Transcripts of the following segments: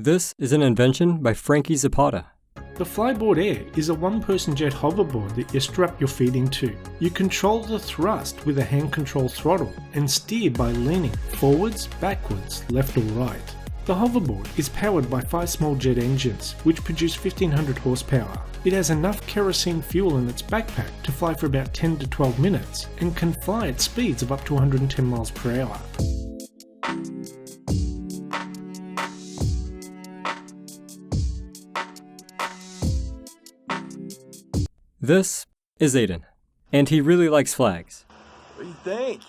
This is an invention by Frankie Zapata. The Flyboard Air is a one-person jet hoverboard that you strap your feet into. You control the thrust with a hand-control throttle and steer by leaning forwards, backwards, left or right. The hoverboard is powered by 5 small jet engines, which produce 1500 horsepower. It has enough kerosene fuel in its backpack to fly for about 10 to 12 minutes and can fly at speeds of up to 110 miles per hour. This is Ayden, and he really likes flags. What do you think?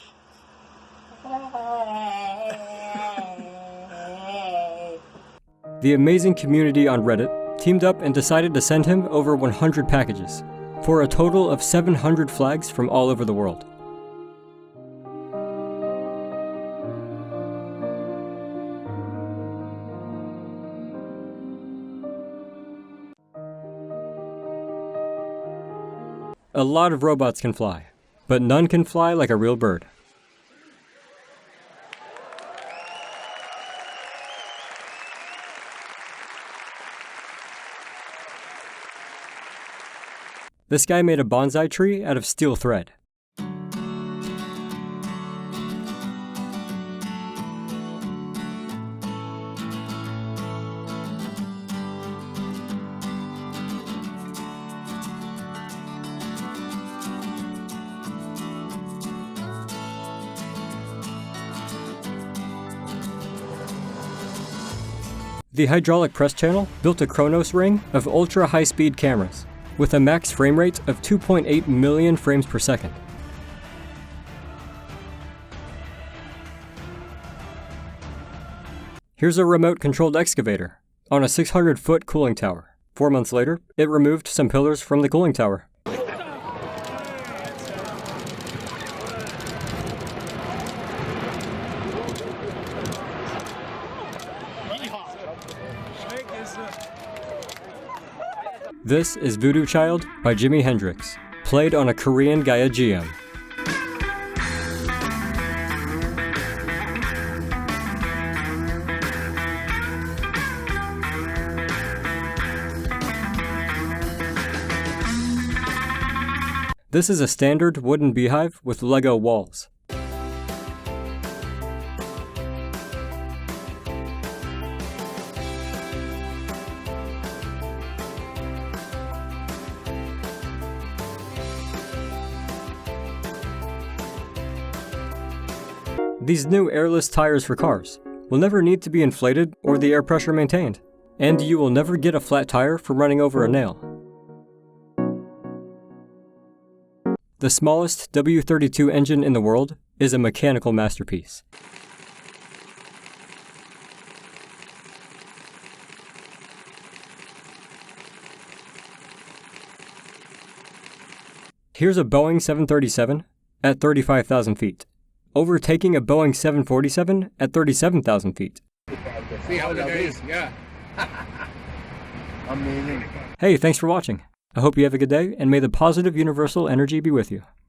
The amazing community on Reddit teamed up and decided to send him over 100 packages, for a total of 700 flags from all over the world. A lot of robots can fly, but none can fly like a real bird. This guy made a bonsai tree out of steel thread. The hydraulic press channel built a Chronos ring of ultra-high-speed cameras, with a max frame rate of 2.8 million frames per second. Here's a remote-controlled excavator on a 600-foot cooling tower. 4 months later, it removed some pillars from the cooling tower. This is Voodoo Child by Jimi Hendrix, played on a Korean gayageum. This is a standard wooden beehive with Lego walls. These new airless tires for cars will never need to be inflated or the air pressure maintained, and you will never get a flat tire from running over a nail. The smallest W32 engine in the world is a mechanical masterpiece. Here's a Boeing 737 at 35,000 feet. Overtaking a Boeing 747 at 37,000 feet. See how that is, yeah. Amazing. Hey, thanks for watching. I hope you have a good day, and may the positive universal energy be with you.